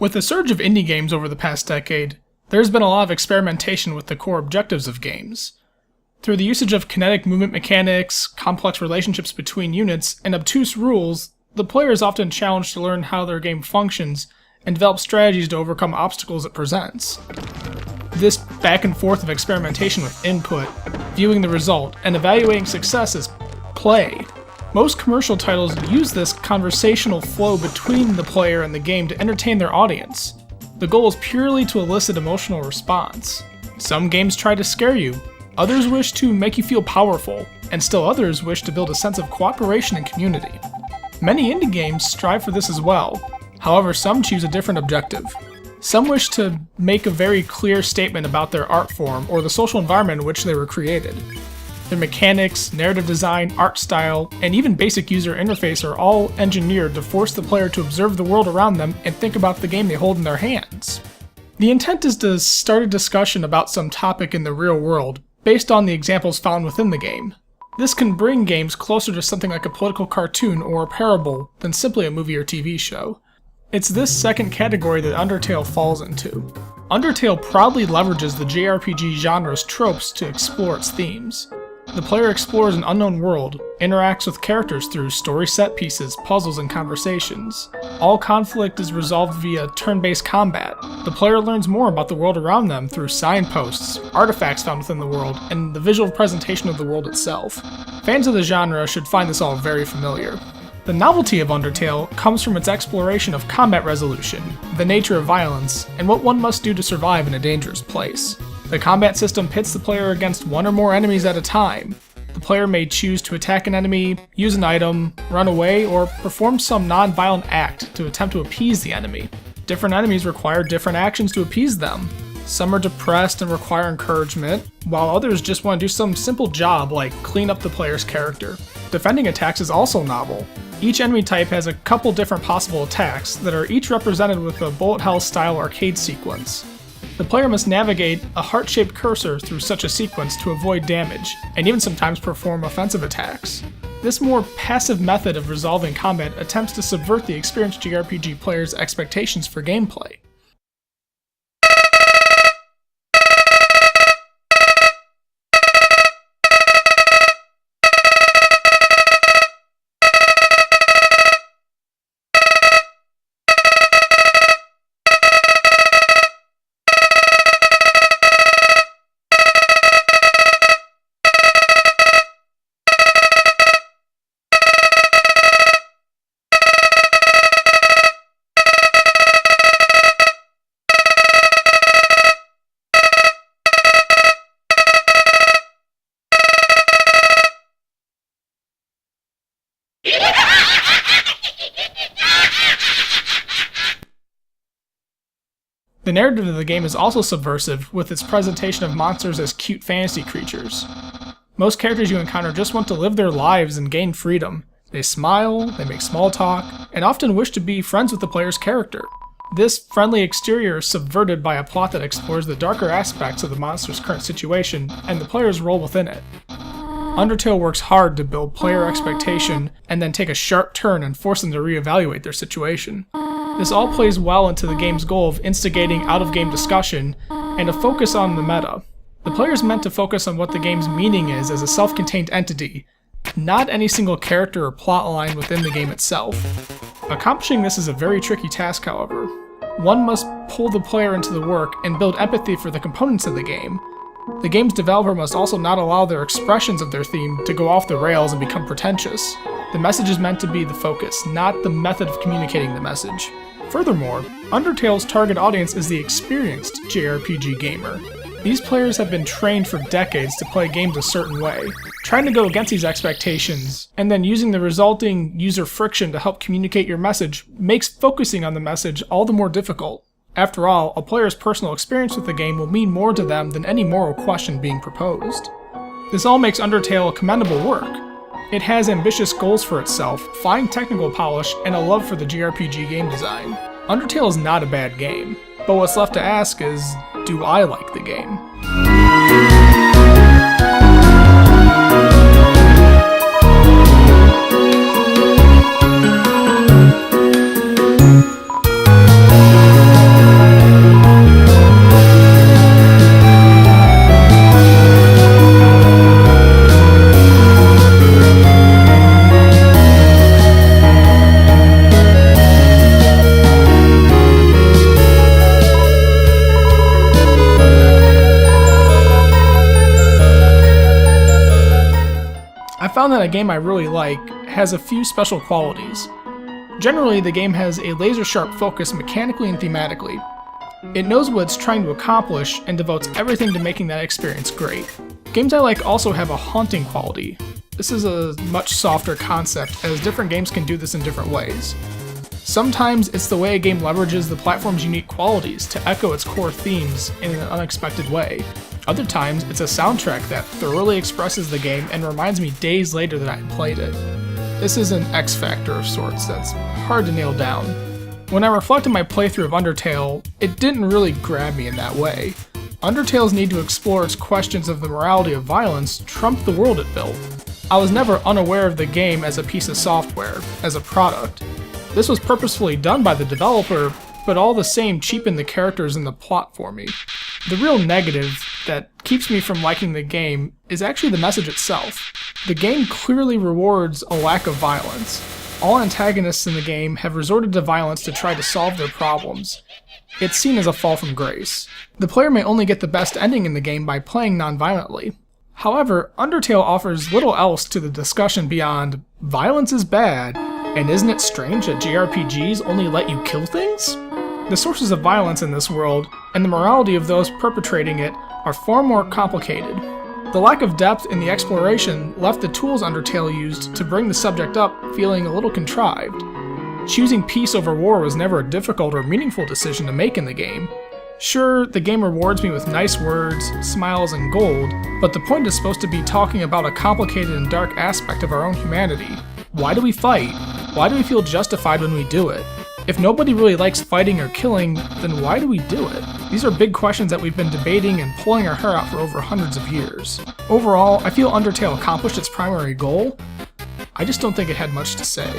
With the surge of indie games over the past decade, there's been a lot of experimentation with the core objectives of games. Through the usage of kinetic movement mechanics, complex relationships between units, and obtuse rules, the player is often challenged to learn how their game functions and develop strategies to overcome obstacles it presents. This back and forth of experimentation with input, viewing the result, and evaluating success is play. Most commercial titles use this conversational flow between the player and the game to entertain their audience. The goal is purely to elicit emotional response. Some games try to scare you, others wish to make you feel powerful, and still others wish to build a sense of cooperation and community. Many indie games strive for this as well, however some choose a different objective. Some wish to make a very clear statement about their art form or the social environment in which they were created. Their mechanics, narrative design, art style, and even basic user interface are all engineered to force the player to observe the world around them and think about the game they hold in their hands. The intent is to start a discussion about some topic in the real world, based on the examples found within the game. This can bring games closer to something like a political cartoon or a parable than simply a movie or TV show. It's this second category that Undertale falls into. Undertale proudly leverages the JRPG genre's tropes to explore its themes. The player explores an unknown world, interacts with characters through story set pieces, puzzles, and conversations. All conflict is resolved via turn-based combat. The player learns more about the world around them through signposts, artifacts found within the world, and the visual presentation of the world itself. Fans of the genre should find this all very familiar. The novelty of Undertale comes from its exploration of combat resolution, the nature of violence, and what one must do to survive in a dangerous place. The combat system pits the player against one or more enemies at a time. The player may choose to attack an enemy, use an item, run away, or perform some non-violent act to attempt to appease the enemy. Different enemies require different actions to appease them. Some are depressed and require encouragement, while others just want to do some simple job like clean up the player's character. Defending attacks is also novel. Each enemy type has a couple different possible attacks that are each represented with a bullet hell style arcade sequence. The player must navigate a heart-shaped cursor through such a sequence to avoid damage, and even sometimes perform offensive attacks. This more passive method of resolving combat attempts to subvert the experienced JRPG player's expectations for gameplay. The narrative of the game is also subversive, with its presentation of monsters as cute fantasy creatures. Most characters you encounter just want to live their lives and gain freedom. They smile, they make small talk, and often wish to be friends with the player's character. This friendly exterior is subverted by a plot that explores the darker aspects of the monster's current situation and the player's role within it. Undertale works hard to build player expectation and then take a sharp turn and force them to reevaluate their situation. This all plays well into the game's goal of instigating out-of-game discussion and a focus on the meta. The player is meant to focus on what the game's meaning is as a self-contained entity, not any single character or plot line within the game itself. Accomplishing this is a very tricky task, however. One must pull the player into the work and build empathy for the components of the game. The game's developer must also not allow their expressions of their theme to go off the rails and become pretentious. The message is meant to be the focus, not the method of communicating the message. Furthermore, Undertale's target audience is the experienced JRPG gamer. These players have been trained for decades to play games a certain way. Trying to go against these expectations, and then using the resulting user friction to help communicate your message, makes focusing on the message all the more difficult. After all, a player's personal experience with the game will mean more to them than any moral question being proposed. This all makes Undertale a commendable work. It has ambitious goals for itself, fine technical polish, and a love for the JRPG game design. Undertale is not a bad game, but what's left to ask is, do I like the game? found that a game I really like has a few special qualities. Generally, the game has a laser-sharp focus mechanically and thematically. It knows what it's trying to accomplish and devotes everything to making that experience great. Games I like also have a haunting quality. This is a much softer concept, as different games can do this in different ways. Sometimes it's the way a game leverages the platform's unique qualities to echo its core themes in an unexpected way. Other times, it's a soundtrack that thoroughly expresses the game and reminds me days later that I played it. This is an X factor of sorts that's hard to nail down. When I reflect on my playthrough of Undertale, it didn't really grab me in that way. Undertale's need to explore its questions of the morality of violence trumped the world it built. I was never unaware of the game as a piece of software, as a product. This was purposefully done by the developer, but all the same cheapened the characters and the plot for me. The real negative that keeps me from liking the game is actually the message itself. The game clearly rewards a lack of violence. All antagonists in the game have resorted to violence to try to solve their problems. It's seen as a fall from grace. The player may only get the best ending in the game by playing non-violently. However, Undertale offers little else to the discussion beyond, violence is bad, and isn't it strange that JRPGs only let you kill things? The sources of violence in this world, and the morality of those perpetrating it, are far more complicated. The lack of depth in the exploration left the tools Undertale used to bring the subject up feeling a little contrived. Choosing peace over war was never a difficult or meaningful decision to make in the game. Sure, the game rewards me with nice words, smiles, and gold, but the point is supposed to be talking about a complicated and dark aspect of our own humanity. Why do we fight? Why do we feel justified when we do it? If nobody really likes fighting or killing, then why do we do it? These are big questions that we've been debating and pulling our hair out for over hundreds of years. Overall, I feel Undertale accomplished its primary goal. I just don't think it had much to say.